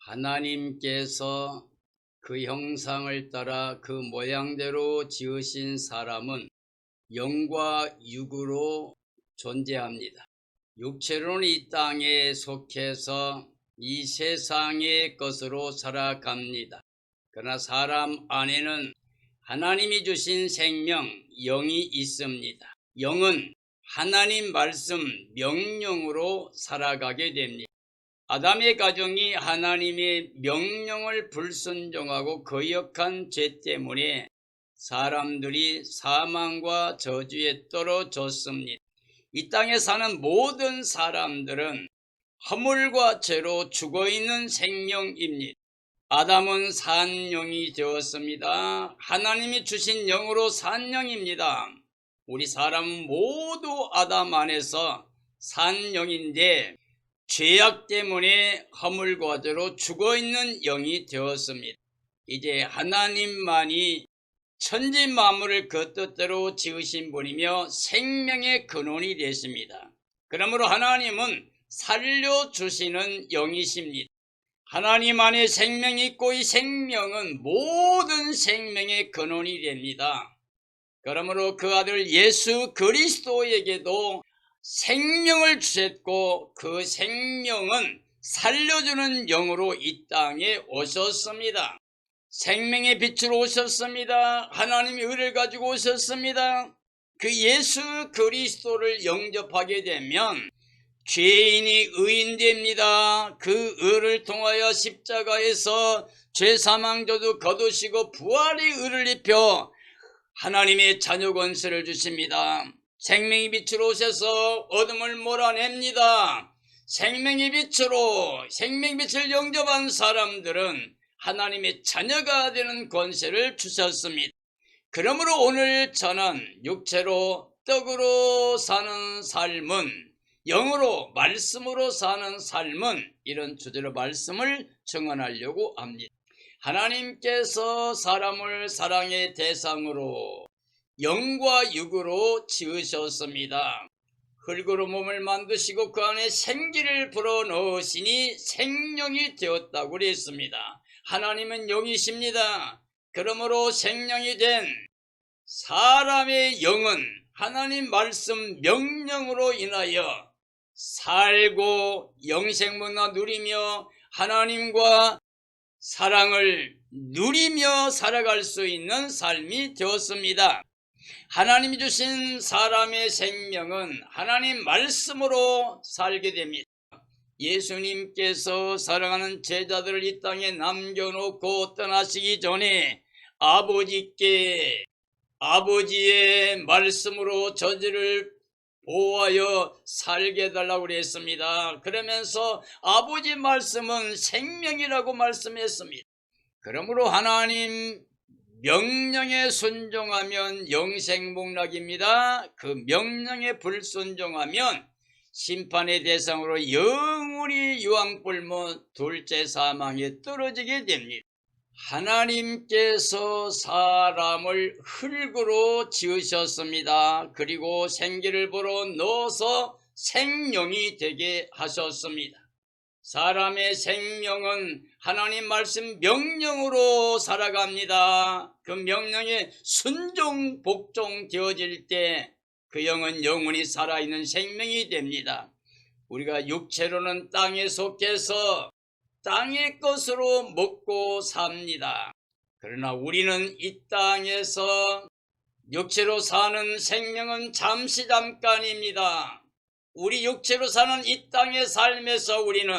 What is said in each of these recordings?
하나님께서 그 형상을 따라 그 모양대로 지으신 사람은 영과 육으로 존재합니다. 육체로는 이 땅에 속해서 이 세상의 것으로 살아갑니다. 그러나 사람 안에는 하나님이 주신 생명, 영이 있습니다. 영은 하나님 말씀, 명령으로 살아가게 됩니다. 아담의 가정이 하나님의 명령을 불순종하고 거역한 죄 때문에 사람들이 사망과 저주에 떨어졌습니다. 이 땅에 사는 모든 사람들은 허물과 죄로 죽어있는 생명입니다. 아담은 산 영이 되었습니다. 하나님이 주신 영으로 산 영입니다. 우리 사람은 모두 아담 안에서 산 영인데 죄악 때문에 허물과 죄로 죽어있는 영이 되었습니다. 이제 하나님만이 천지 만물을 그 뜻대로 지으신 분이며 생명의 근원이 되십니다. 그러므로 하나님은 살려주시는 영이십니다. 하나님 안에 생명이 있고 이 생명은 모든 생명의 근원이 됩니다. 그러므로 그 아들 예수 그리스도에게도 생명을 주셨고 그 생명은 살려주는 영으로 이 땅에 오셨습니다. 생명의 빛으로 오셨습니다. 하나님의 의를 가지고 오셨습니다. 그 예수 그리스도를 영접하게 되면 죄인이 의인됩니다. 그 의를 통하여 십자가에서 죄사망조도 거두시고 부활의 의를 입혀 하나님의 자녀 권세를 주십니다. 생명의 빛으로 오셔서 어둠을 몰아냅니다. 생명의 빛으로 생명의 빛을 영접한 사람들은 하나님의 자녀가 되는 권세를 주셨습니다. 그러므로 오늘 저는 육체로 떡으로 사는 삶은 영으로 말씀으로 사는 삶은 이런 주제로 말씀을 증언하려고 합니다. 하나님께서 사람을 사랑의 대상으로 영과 육으로 지으셨습니다. 흙으로 몸을 만드시고 그 안에 생기를 불어넣으시니 생명이 되었다고 그랬습니다. 하나님은 영이십니다. 그러므로 생명이 된 사람의 영은 하나님 말씀 명령으로 인하여 살고 영생문화 누리며 하나님과 사랑을 누리며 살아갈 수 있는 삶이 되었습니다. 하나님이 주신 사람의 생명은 하나님 말씀으로 살게 됩니다. 예수님께서 사랑하는 제자들을 이 땅에 남겨놓고 떠나시기 전에 아버지께 아버지의 말씀으로 저들을 보호하여 살게 해달라고 그랬습니다. 그러면서 아버지 말씀은 생명이라고 말씀했습니다. 그러므로 하나님 명령에 순종하면 영생복락입니다. 그 명령에 불순종하면 심판의 대상으로 영원히 유황불문 둘째 사망에 떨어지게 됩니다. 하나님께서 사람을 흙으로 지으셨습니다. 그리고 생기를 불어 넣어서 생명이 되게 하셨습니다. 사람의 생명은 하나님 말씀 명령으로 살아갑니다. 그 명령에 순종 복종 되어질 때 그 영은 영원히 살아있는 생명이 됩니다. 우리가 육체로는 땅에 속해서 땅의 것으로 먹고 삽니다. 그러나 우리는 이 땅에서 육체로 사는 생명은 잠시 잠깐입니다. 우리 육체로 사는 이 땅의 삶에서 우리는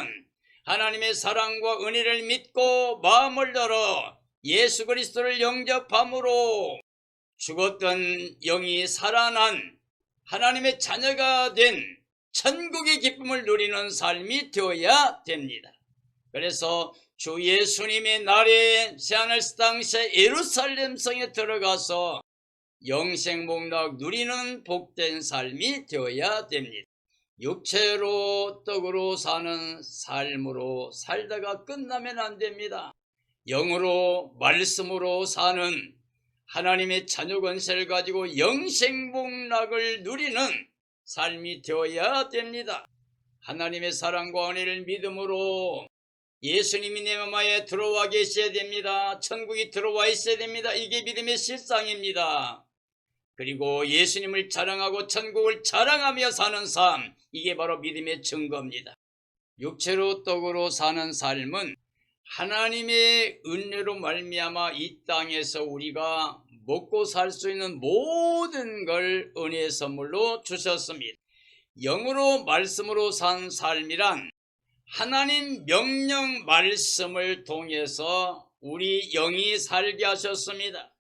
하나님의 사랑과 은혜를 믿고 마음을 열어 예수 그리스도를 영접함으로 죽었던 영이 살아난 하나님의 자녀가 된 천국의 기쁨을 누리는 삶이 되어야 됩니다. 그래서 주 예수님의 날에 새하늘 땅새 예루살렘 성에 들어가서 영생복락 누리는 복된 삶이 되어야 됩니다. 육체로 떡으로 사는 삶으로 살다가 끝나면 안 됩니다. 영으로 말씀으로 사는 하나님의 자녀 권세를 가지고 영생복락을 누리는 삶이 되어야 됩니다. 하나님의 사랑과 은혜를 믿음으로 예수님이 내 마음에 들어와 계셔야 됩니다. 천국이 들어와 있어야 됩니다. 이게 믿음의 실상입니다. 그리고 예수님을 자랑하고 천국을 자랑하며 사는 삶, 이게 바로 믿음의 증거입니다. 육체로 떡으로 사는 삶은 하나님의 은혜로 말미암아 이 땅에서 우리가 먹고 살 수 있는 모든 걸 은혜의 선물로 주셨습니다. 영으로 말씀으로 산 삶이란 하나님 명령 말씀을 통해서 우리 영이 살게 하셨습니다.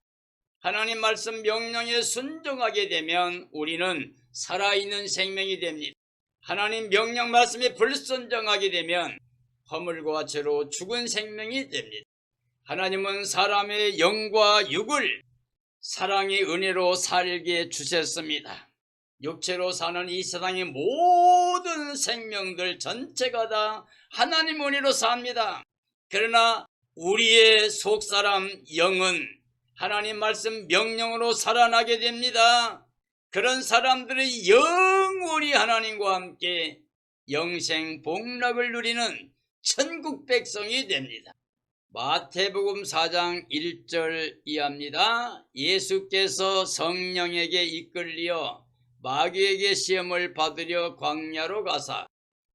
하나님 말씀 명령에 순종하게 되면 우리는 살아있는 생명이 됩니다. 하나님 명령 말씀에 불순종하게 되면 허물과 죄로 죽은 생명이 됩니다. 하나님은 사람의 영과 육을 사랑의 은혜로 살게 주셨습니다. 육체로 사는 이 세상의 모든 생명들 전체가 다 하나님 은혜로 삽니다. 그러나 우리의 속사람 영은 하나님 말씀 명령으로 살아나게 됩니다. 그런 사람들의 영원히 하나님과 함께 영생 복락을 누리는 천국 백성이 됩니다. 마태복음 4장 1절 이하입니다. 예수께서 성령에게 이끌리어 마귀에게 시험을 받으려 광야로 가사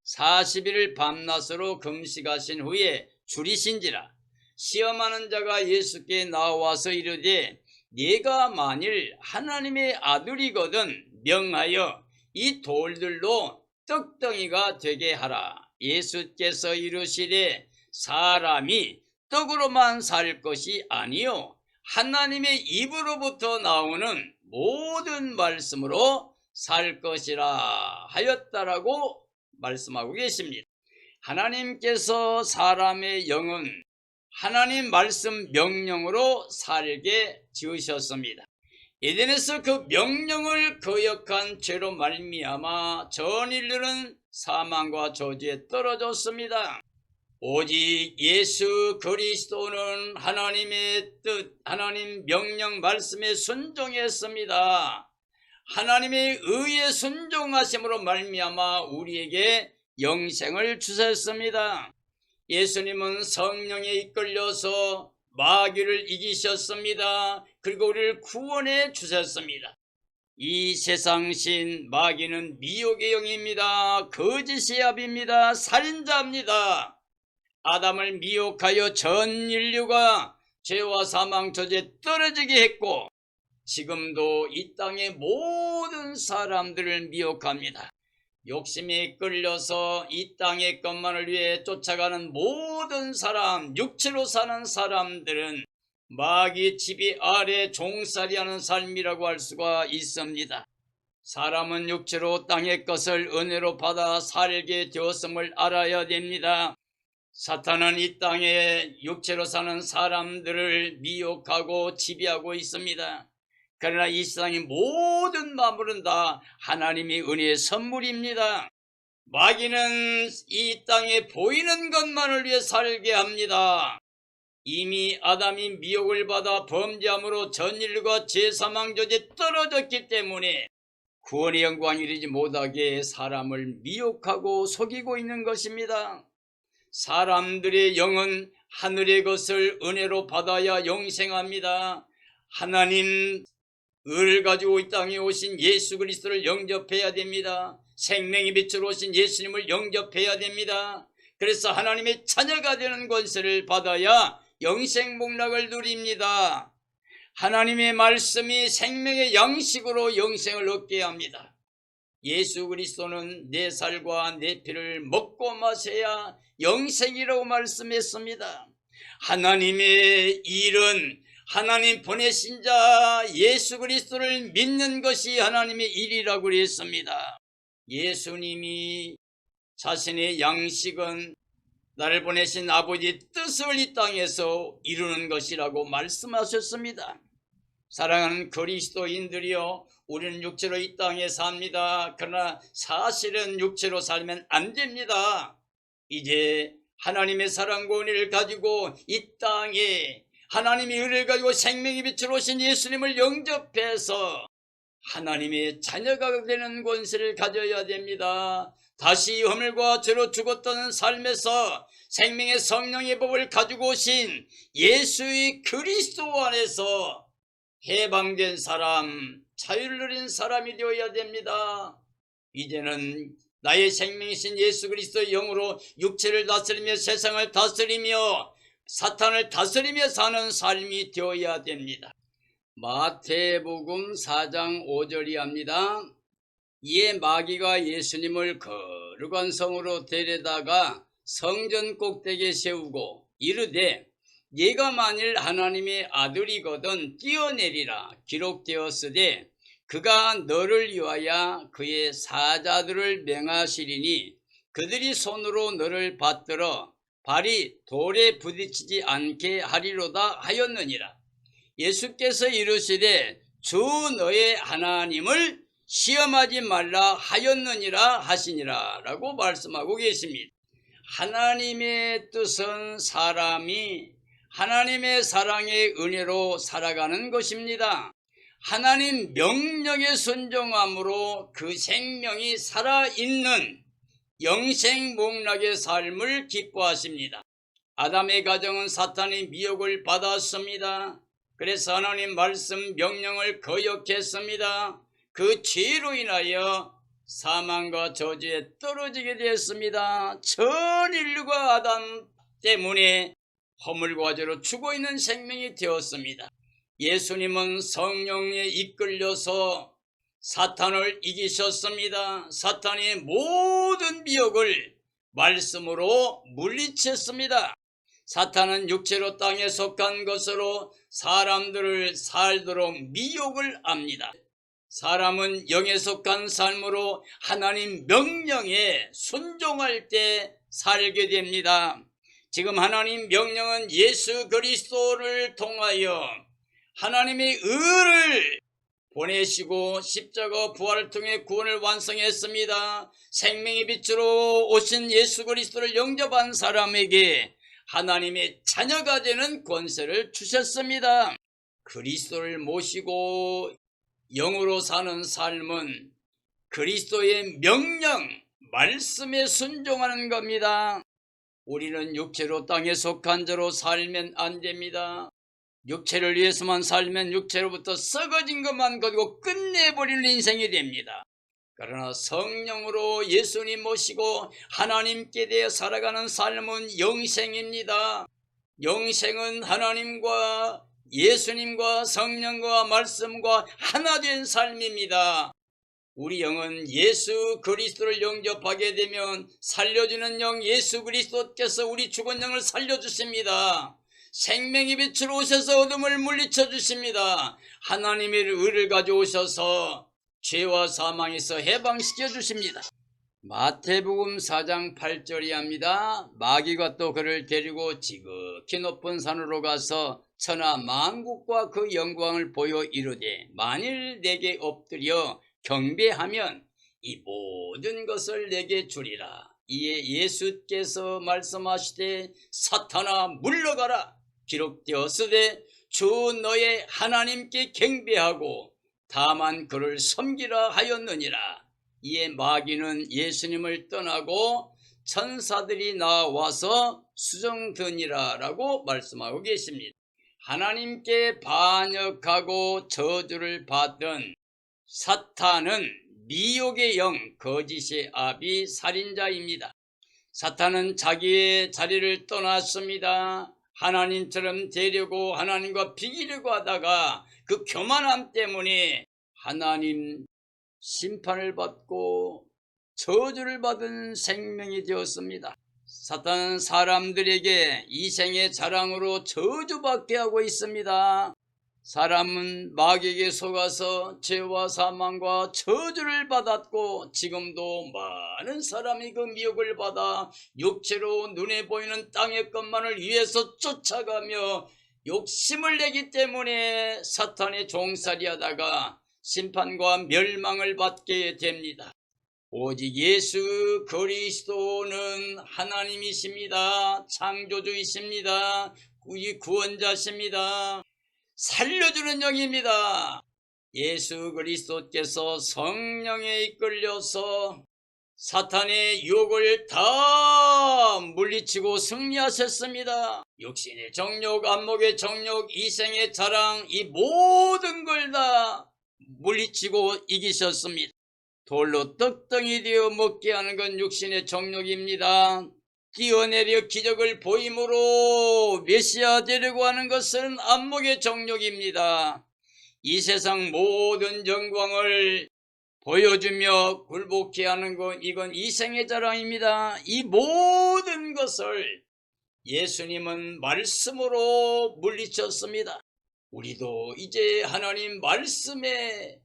40일을 밤낮으로 금식하신 후에 줄이신지라. 시험하는 자가 예수께 나와서 이르되 네가 만일 하나님의 아들이거든 명하여 이 돌들로 떡덩이가 되게 하라. 예수께서 이르시되 사람이 떡으로만 살 것이 아니요 하나님의 입으로부터 나오는 모든 말씀으로 살 것이라 하였다라고 말씀하고 계십니다. 하나님께서 사람의 영은 하나님 말씀 명령으로 살게 지으셨습니다. 에덴에서 그 명령을 거역한 죄로 말미암아 전 인류는 사망과 저주에 떨어졌습니다. 오직 예수 그리스도는 하나님의 뜻, 하나님 명령 말씀에 순종했습니다. 하나님의 의에 순종하심으로 말미암아 우리에게 영생을 주셨습니다. 예수님은 성령에 이끌려서 마귀를 이기셨습니다. 그리고 우리를 구원해 주셨습니다. 이 세상신 마귀는 미혹의 영입니다. 거짓의 압입니다. 살인자입니다. 아담을 미혹하여 전 인류가 죄와 사망 저주에 떨어지게 했고 지금도 이 땅의 모든 사람들을 미혹합니다. 욕심에 끌려서 이 땅의 것만을 위해 쫓아가는 모든 사람, 육체로 사는 사람들은 마귀 지배 아래 종살이하는 삶이라고 할 수가 있습니다. 사람은 육체로 땅의 것을 은혜로 받아 살게 되었음을 알아야 됩니다. 사탄은 이 땅에 육체로 사는 사람들을 미혹하고 지배하고 있습니다. 그러나 이 세상의 모든 만물은 다 하나님의 은혜의 선물입니다. 마귀는 이 땅에 보이는 것만을 위해 살게 합니다. 이미 아담이 미혹을 받아 범죄함으로 전 인류가 죄사망 저주에 떨어졌기 때문에 구원의 영광에 이르지 못하게 사람을 미혹하고 속이고 있는 것입니다. 사람들의 영은 하늘의 것을 은혜로 받아야 영생합니다. 하나님 을 가지고 이 땅에 오신 예수 그리스도를 영접해야 됩니다. 생명의 빛으로 오신 예수님을 영접해야 됩니다. 그래서 하나님의 자녀가 되는 권세를 받아야 영생 복락을 누립니다. 하나님의 말씀이 생명의 양식으로 영생을 얻게 합니다. 예수 그리스도는 내 살과 내 피를 먹고 마셔야 영생이라고 말씀했습니다. 하나님의 일은 하나님 보내신 자 예수 그리스도를 믿는 것이 하나님의 일이라고 그랬습니다. 예수님이 자신의 양식은 나를 보내신 아버지의 뜻을 이 땅에서 이루는 것이라고 말씀하셨습니다. 사랑하는 그리스도인들이여, 우리는 육체로 이 땅에 삽니다. 그러나 사실은 육체로 살면 안 됩니다. 이제 하나님의 사랑과 은혜를 가지고 이 땅에 하나님의 은혜를 가지고 생명의 빛으로 오신 예수님을 영접해서 하나님의 자녀가 되는 권세를 가져야 됩니다. 다시 허물과 죄로 죽었던 삶에서 생명의 성령의 법을 가지고 오신 예수의 그리스도 안에서 해방된 사람, 자유를 누린 사람이 되어야 됩니다. 이제는 나의 생명이신 예수 그리스도의 영으로 육체를 다스리며 세상을 다스리며 사탄을 다스리며 사는 삶이 되어야 됩니다. 마태복음 4장 5절이 합니다. 이에 마귀가 예수님을 거룩한 성으로 데려다가 성전 꼭대기에 세우고 이르되 네가 만일 하나님의 아들이거든 뛰어내리라. 기록되었으되 그가 너를 위하여 그의 사자들을 명하시리니 그들이 손으로 너를 받들어 발이 돌에 부딪히지 않게 하리로다 하였느니라. 예수께서 이르시되 주 너의 하나님을 시험하지 말라 하였느니라 하시니라 라고 말씀하고 계십니다. 하나님의 뜻은 사람이 하나님의 사랑의 은혜로 살아가는 것입니다. 하나님 명령에 순종함으로 그 생명이 살아있는 영생복락의 삶을 기뻐하십니다. 아담의 가정은 사탄의 미혹을 받았습니다. 그래서 하나님 말씀 명령을 거역했습니다. 그 죄로 인하여 사망과 저주에 떨어지게 되었습니다. 전 인류가 아담 때문에 허물과 죄로 죽어있는 생명이 되었습니다. 예수님은 성령에 이끌려서 사탄을 이기셨습니다. 사탄의 모든 미혹을 말씀으로 물리쳤습니다. 사탄은 육체로 땅에 속한 것으로 사람들을 살도록 미혹을 합니다. 사람은 영에 속한 삶으로 하나님 명령에 순종할 때 살게 됩니다. 지금 하나님 명령은 예수 그리스도를 통하여 하나님의 의를 보내시고 십자가 부활을 통해 구원을 완성했습니다. 생명의 빛으로 오신 예수 그리스도를 영접한 사람에게 하나님의 자녀가 되는 권세를 주셨습니다. 그리스도를 모시고 영으로 사는 삶은 그리스도의 명령, 말씀에 순종하는 겁니다. 우리는 육체로 땅에 속한 자로 살면 안 됩니다. 육체를 위해서만 살면 육체로부터 썩어진 것만 가지고 끝내버리는 인생이 됩니다. 그러나 성령으로 예수님 모시고 하나님께 대해 살아가는 삶은 영생입니다. 영생은 하나님과 예수님과 성령과 말씀과 하나 된 삶입니다. 우리 영은 예수 그리스도를 영접하게 되면 살려주는 영 예수 그리스도께서 우리 죽은 영을 살려주십니다. 생명의 빛으로 오셔서 어둠을 물리쳐 주십니다. 하나님의 의를 가져오셔서 죄와 사망에서 해방시켜 주십니다. 마태복음 4장 8절이 합니다. 마귀가 또 그를 데리고 지극히 높은 산으로 가서 천하 만국과 그 영광을 보여 이르되 만일 내게 엎드려 경배하면 이 모든 것을 내게 주리라. 이에 예수께서 말씀하시되 사탄아 물러가라. 기록되었으되 주 너의 하나님께 경배하고 다만 그를 섬기라 하였느니라. 이에 마귀는 예수님을 떠나고 천사들이 나와서 수종드니라 라고 말씀하고 계십니다. 하나님께 반역하고 저주를 받은 사탄은 미혹의 영, 거짓의 아비, 살인자입니다. 사탄은 자기의 자리를 떠났습니다. 하나님처럼 되려고 하나님과 비기려고 하다가 그 교만함 때문에 하나님 심판을 받고 저주를 받은 생명이 되었습니다. 사탄은 사람들에게 이 생의 자랑으로 저주받게 하고 있습니다. 사람은 마귀에게 속아서 죄와 사망과 저주를 받았고 지금도 많은 사람이 그 미혹을 받아 육체로 눈에 보이는 땅의 것만을 위해서 쫓아가며 욕심을 내기 때문에 사탄의 종살이하다가 심판과 멸망을 받게 됩니다. 오직 예수 그리스도는 하나님이십니다. 창조주이십니다. 우리 구원자십니다. 살려주는 영입니다. 예수 그리스도께서 성령에 이끌려서 사탄의 유혹을 다 물리치고 승리하셨습니다. 육신의 정욕, 안목의 정욕, 이생의 자랑, 이 모든 걸 다 물리치고 이기셨습니다. 돌로 떡덩이 되어 먹게 하는 건 육신의 정욕입니다. 뛰어내려 기적을 보임으로 메시아 되려고 하는 것은 안목의 정욕입니다. 이 세상 모든 영광을 보여주며 굴복케 하는 것, 이건 이생의 자랑입니다. 이 모든 것을 예수님은 말씀으로 물리쳤습니다. 우리도 이제 하나님 말씀에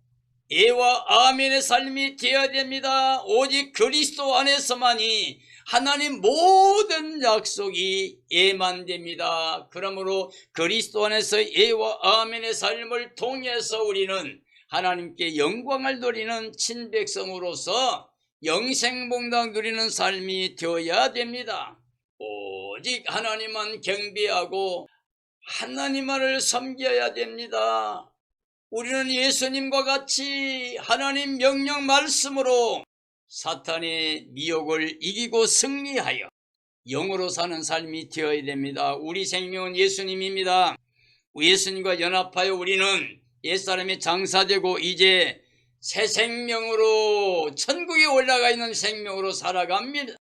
예와 아멘의 삶이 되어야 됩니다. 오직 그리스도 안에서만이 하나님 모든 약속이 예만 됩니다. 그러므로 그리스도 안에서 예와 아멘의 삶을 통해서 우리는 하나님께 영광을 누리는 친백성으로서 영생복락 누리는 삶이 되어야 됩니다. 오직 하나님만 경배하고 하나님만을 섬겨야 됩니다. 우리는 예수님과 같이 하나님 명령 말씀으로 사탄의 미혹을 이기고 승리하여 영으로 사는 삶이 되어야 됩니다. 우리 생명은 예수님입니다. 예수님과 연합하여 우리는 옛사람이 장사되고 이제 새 생명으로 천국에 올라가 있는 생명으로 살아갑니다.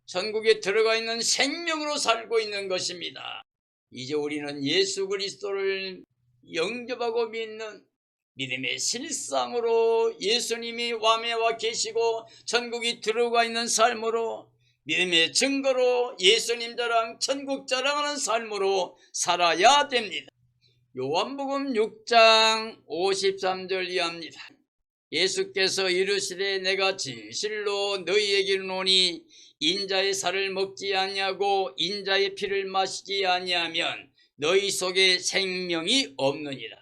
천국에 들어가 있는 생명으로 살고 있는 것입니다. 이제 우리는 예수 그리스도를 영접하고 믿는 믿음의 실상으로 예수님이 와매와 계시고 천국이 들어가 있는 삶으로 믿음의 증거로 예수님 자랑, 천국 자랑하는 삶으로 살아야 됩니다. 요한복음 6장 53절 이하입니다. 예수께서 이르시되 내가 진실로 너희에게 이르노니 인자의 살을 먹지 아니하고 인자의 피를 마시지 아니하면 너희 속에 생명이 없느니라.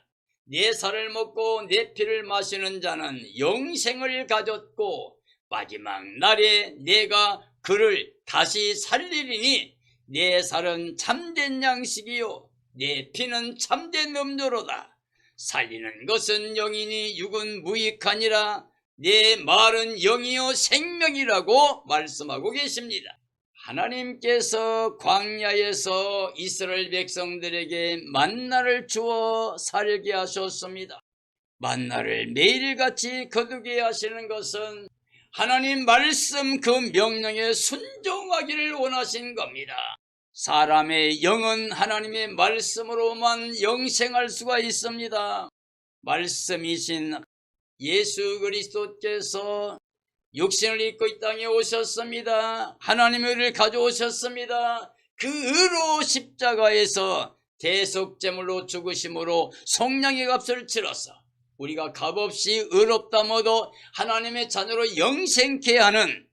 내 살을 먹고 내 피를 마시는 자는 영생을 가졌고 마지막 날에 내가 그를 다시 살리리니 내 살은 참된 양식이요 내 피는 참된 음료로다. 살리는 것은 영이니 육은 무익하니라. 내 말은 영이요 생명이라고 말씀하고 계십니다. 하나님께서 광야에서 이스라엘 백성들에게 만나를 주어 살게 하셨습니다. 만나를 매일같이 거두게 하시는 것은 하나님 말씀 그 명령에 순종하기를 원하신 겁니다. 사람의 영은 하나님의 말씀으로만 영생할 수가 있습니다. 말씀이신 예수 그리스도께서 육신을 입고 이 땅에 오셨습니다. 하나님의 의를 가져오셨습니다. 그 의로 십자가에서 대속제물로 죽으심으로 속량의 값을 치러서 우리가 값없이 의롭다모도 하나님의 자녀로 영생케 하는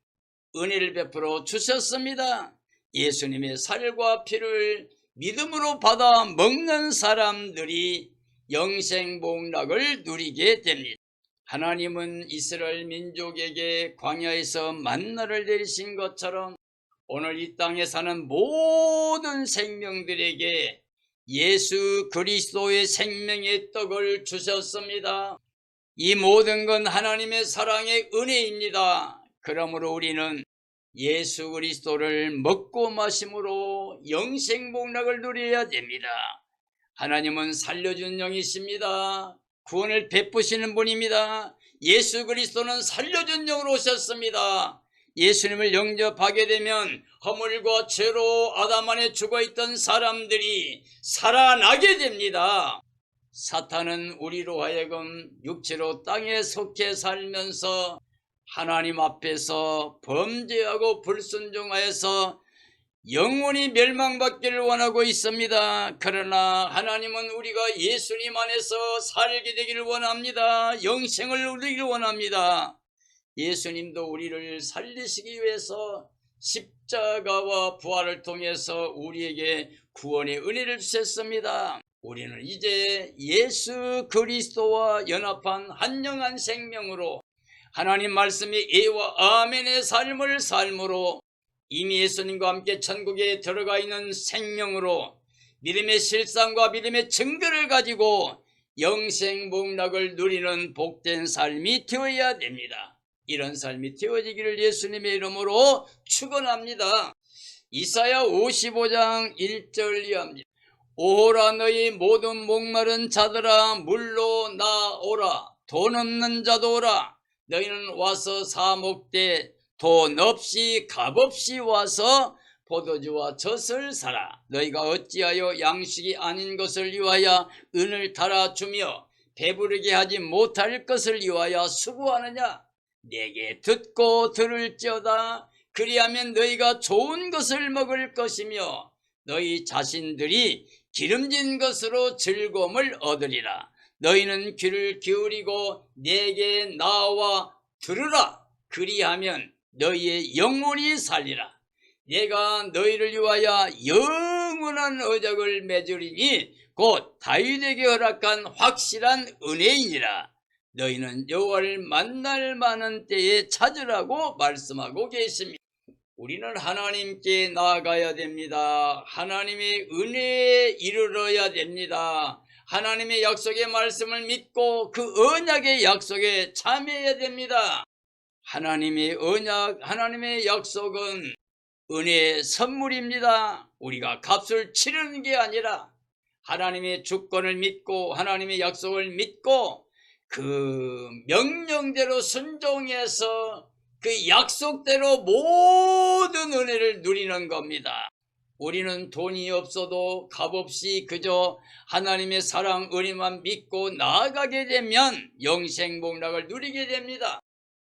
은혜를 베풀어 주셨습니다. 예수님의 살과 피를 믿음으로 받아 먹는 사람들이 영생복락을 누리게 됩니다. 하나님은 이스라엘 민족에게 광야에서 만나를 내리신 것처럼 오늘 이 땅에 사는 모든 생명들에게 예수 그리스도의 생명의 떡을 주셨습니다. 이 모든 건 하나님의 사랑의 은혜입니다. 그러므로 우리는 예수 그리스도를 먹고 마심으로 영생복락을 누려야 됩니다. 하나님은 살려준 영이십니다. 구원을 베푸시는 분입니다. 예수 그리스도는 살려준 영으로 오셨습니다. 예수님을 영접하게 되면 허물과 죄로 아담 안에 죽어있던 사람들이 살아나게 됩니다. 사탄은 우리로 하여금 육체로 땅에 속해 살면서 하나님 앞에서 범죄하고 불순종하여서 영원히 멸망받기를 원하고 있습니다. 그러나 하나님은 우리가 예수님 안에서 살게 되기를 원합니다. 영생을 누리기를 원합니다. 예수님도 우리를 살리시기 위해서 십자가와 부활을 통해서 우리에게 구원의 은혜를 주셨습니다. 우리는 이제 예수 그리스도와 연합한 한영한 생명으로 하나님 말씀이 예와 아멘의 삶을 삶으로 이미 예수님과 함께 천국에 들어가 있는 생명으로 믿음의 실상과 믿음의 증거를 가지고 영생복락을 누리는 복된 삶이 되어야 됩니다. 이런 삶이 되어지기를 예수님의 이름으로 축원합니다. 이사야 55장 1절 이하입니다. 오라 너희 모든 목마른 자들아 물로 나오라. 돈 없는 자도 오라. 너희는 와서 사 먹되 돈 없이 값 없이 와서 포도주와 젖을 사라. 너희가 어찌하여 양식이 아닌 것을 위하여 은을 달아주며 배부르게 하지 못할 것을 위하여 수고하느냐. 내게 듣고 들을지어다. 그리하면 너희가 좋은 것을 먹을 것이며 너희 자신들이 기름진 것으로 즐거움을 얻으리라. 너희는 귀를 기울이고 내게 나와 들으라. 그리하면 너희의 영혼이 살리라. 내가 너희를 위하여 영원한 언약을 맺으리니 곧 다윗에게 허락한 확실한 은혜이니라. 너희는 여호와를 만날 만한 때에 찾으라고 말씀하고 계십니다. 우리는 하나님께 나아가야 됩니다. 하나님의 은혜에 이르러야 됩니다. 하나님의 약속의 말씀을 믿고 그 언약의 약속에 참여해야 됩니다. 하나님의 언약, 하나님의 약속은 은혜의 선물입니다. 우리가 값을 치르는 게 아니라 하나님의 주권을 믿고 하나님의 약속을 믿고 그 명령대로 순종해서 그 약속대로 모든 은혜를 누리는 겁니다. 우리는 돈이 없어도 값없이 그저 하나님의 사랑 은혜만 믿고 나아가게 되면 영생복락을 누리게 됩니다.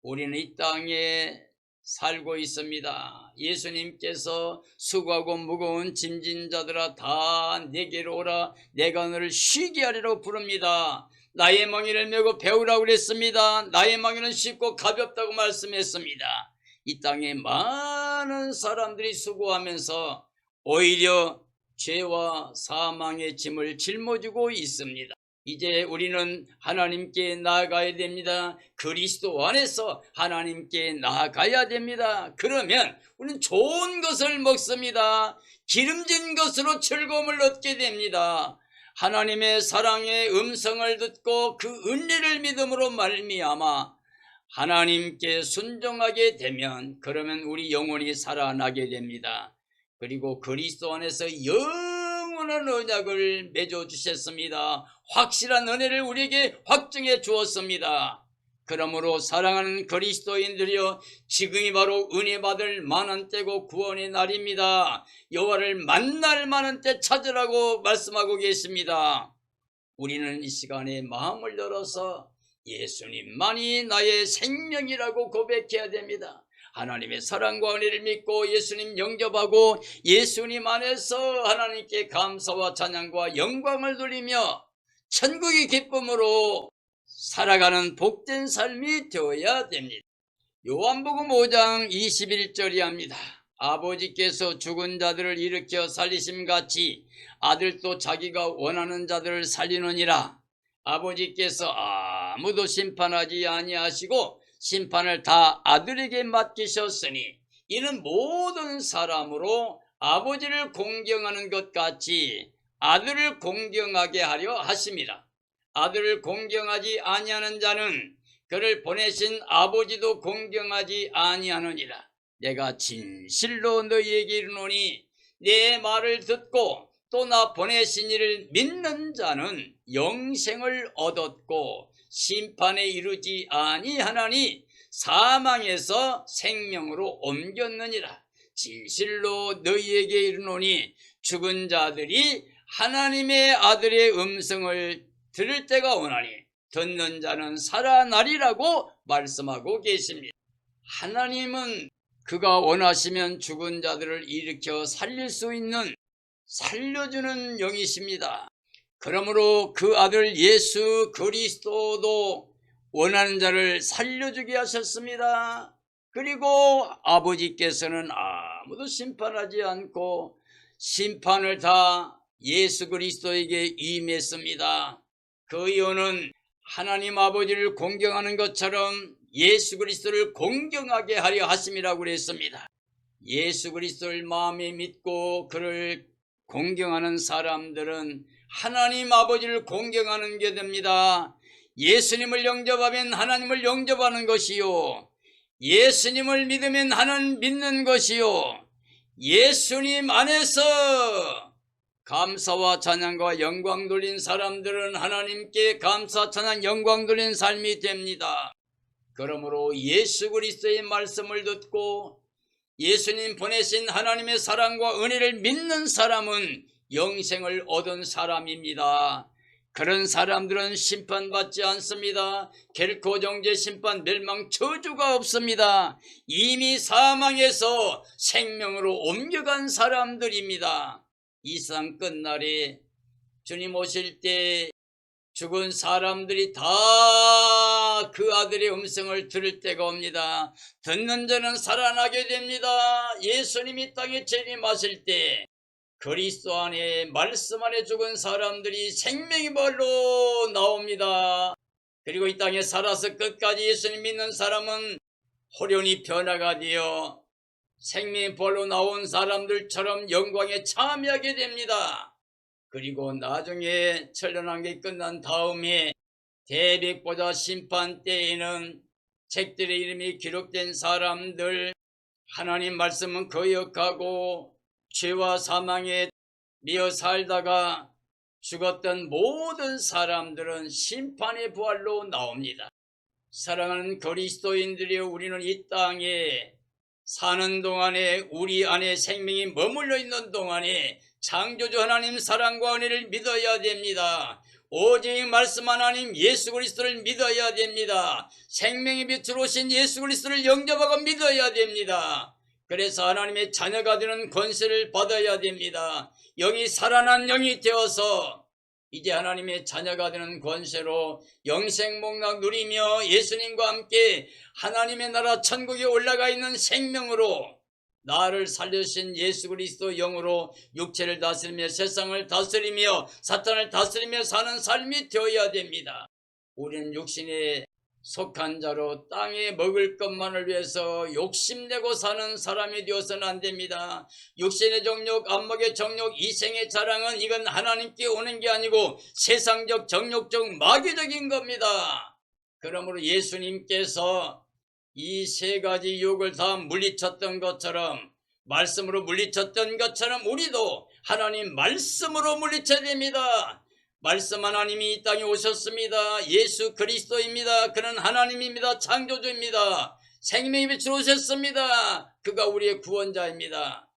우리는 이 땅에 살고 있습니다. 예수님께서 수고하고 무거운 짐진 자들아 다 내게로 오라. 내가 너를 쉬게 하리라고 부릅니다. 나의 멍에를 메고 배우라고 그랬습니다. 나의 멍에는 쉽고 가볍다고 말씀했습니다. 이 땅에 많은 사람들이 수고하면서 오히려 죄와 사망의 짐을 짊어지고 있습니다. 이제 우리는 하나님께 나아가야 됩니다. 그리스도 안에서 하나님께 나아가야 됩니다. 그러면 우리는 좋은 것을 먹습니다. 기름진 것으로 즐거움을 얻게 됩니다. 하나님의 사랑의 음성을 듣고 그 은혜를 믿음으로 말미암아 하나님께 순종하게 되면 그러면 우리 영혼이 살아나게 됩니다. 그리고 그리스도 안에서 영원한 언약을 맺어 주셨습니다. 확실한 은혜를 우리에게 확증해 주었습니다. 그러므로 사랑하는 그리스도인들이여, 지금이 바로 은혜 받을 만한 때고 구원의 날입니다. 여호와를 만날 만한 때 찾으라고 말씀하고 계십니다. 우리는 이 시간에 마음을 열어서 예수님만이 나의 생명이라고 고백해야 됩니다. 하나님의 사랑과 은혜를 믿고 예수님 영접하고 예수님 안에서 하나님께 감사와 찬양과 영광을 돌리며 천국의 기쁨으로 살아가는 복된 삶이 되어야 됩니다. 요한복음 5장 21절이 합니다. 아버지께서 죽은 자들을 일으켜 살리심같이 아들도 자기가 원하는 자들을 살리느니라. 아버지께서 아무도 심판하지 아니하시고 심판을 다 아들에게 맡기셨으니 이는 모든 사람으로 아버지를 공경하는 것 같이 아들을 공경하게 하려 하심이라. 아들을 공경하지 아니하는 자는 그를 보내신 아버지도 공경하지 아니하느니라. 내가 진실로 너희에게 이르노니 내 말을 듣고 또 나 보내신 이를 믿는 자는 영생을 얻었고 심판에 이르지 아니하나니 사망에서 생명으로 옮겼느니라. 진실로 너희에게 이르노니 죽은 자들이 하나님의 아들의 음성을 들을 때가 오나니 듣는 자는 살아나리라고 말씀하고 계십니다. 하나님은 그가 원하시면 죽은 자들을 일으켜 살릴 수 있는 살려주는 영이십니다. 그러므로 그 아들 예수 그리스도도 원하는 자를 살려주게 하셨습니다. 그리고 아버지께서는 아무도 심판하지 않고 심판을 다 예수 그리스도에게 임했습니다. 그 이유는 하나님 아버지를 공경하는 것처럼 예수 그리스도를 공경하게 하려 하심이라고 그랬습니다. 예수 그리스도를 마음에 믿고 그를 공경하는 사람들은 하나님 아버지를 공경하는 게 됩니다. 예수님을 영접하면 하나님을 영접하는 것이요, 예수님을 믿으면 하는 믿는 것이요, 예수님 안에서 감사와 찬양과 영광 돌린 사람들은 하나님께 감사, 찬양, 영광 돌린 삶이 됩니다. 그러므로 예수 그리스도의 말씀을 듣고 예수님 보내신 하나님의 사랑과 은혜를 믿는 사람은 영생을 얻은 사람입니다. 그런 사람들은 심판받지 않습니다. 결코 정죄, 심판, 멸망, 저주가 없습니다. 이미 사망에서 생명으로 옮겨간 사람들입니다. 이 세상 끝날에 주님 오실 때 죽은 사람들이 다 그 아들의 음성을 들을 때가 옵니다. 듣는 자는 살아나게 됩니다. 예수님이 땅에 재림하실 때 그리스도 안에, 말씀 안에 죽은 사람들이 생명의 벌로 나옵니다. 그리고 이 땅에 살아서 끝까지 예수님 믿는 사람은 호련히 변화가 되어 생명의 벌로 나온 사람들처럼 영광에 참여하게 됩니다. 그리고 나중에 천년왕국이 끝난 다음에 대백보자 심판 때에는 책들의 이름이 기록된 사람들, 하나님 말씀은 거역하고 죄와 사망에 미어 살다가 죽었던 모든 사람들은 심판의 부활로 나옵니다. 사랑하는 그리스도인들이여, 우리는 이 땅에 사는 동안에, 우리 안에 생명이 머물러 있는 동안에 창조주 하나님 사랑과 은혜를 믿어야 됩니다. 오직 말씀 하나님 예수 그리스도를 믿어야 됩니다. 생명의 빛으로 오신 예수 그리스도를 영접하고 믿어야 됩니다. 그래서 하나님의 자녀가 되는 권세를 받아야 됩니다. 영이 살아난 영이 되어서 이제 하나님의 자녀가 되는 권세로 영생복락 누리며 예수님과 함께 하나님의 나라 천국에 올라가 있는 생명으로 나를 살려주신 예수 그리스도 영으로 육체를 다스리며 세상을 다스리며 사탄을 다스리며 사는 삶이 되어야 됩니다. 우리는 육신에 속한 자로 땅에 먹을 것만을 위해서 욕심내고 사는 사람이 되어서는 안 됩니다. 육신의 정욕, 안목의 정욕, 이생의 자랑은 이건 하나님께 오는 게 아니고 세상적, 정욕적, 마귀적인 겁니다. 그러므로 예수님께서 이 세 가지 유혹을 다 물리쳤던 것처럼, 말씀으로 물리쳤던 것처럼 우리도 하나님 말씀으로 물리쳐야 됩니다. 말씀 하나님이 이 땅에 오셨습니다. 예수 그리스도입니다. 그는 하나님입니다. 창조주입니다. 생명의 빛으로 오셨습니다. 그가 우리의 구원자입니다.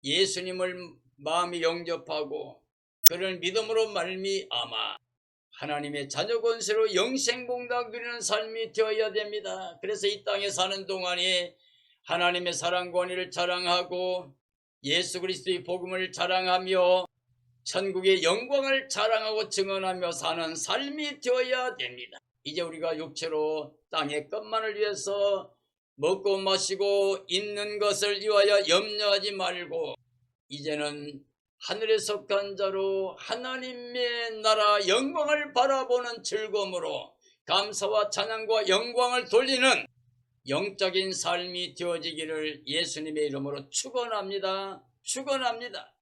예수님을 마음에 영접하고 그를 믿음으로 말미암아 하나님의 자녀 권세로 영생복락 누리는 삶이 되어야 됩니다. 그래서 이 땅에 사는 동안에 하나님의 사랑과 은혜를 자랑하고 예수 그리스도의 복음을 자랑하며 천국의 영광을 자랑하고 증언하며 사는 삶이 되어야 됩니다. 이제 우리가 육체로 땅의 것만을 위해서 먹고 마시고 입는 것을 위하여 염려하지 말고 이제는 하늘에 속한 자로 하나님의 나라 영광을 바라보는 즐거움으로 감사와 찬양과 영광을 돌리는 영적인 삶이 되어지기를 예수님의 이름으로 축원합니다. 축원합니다.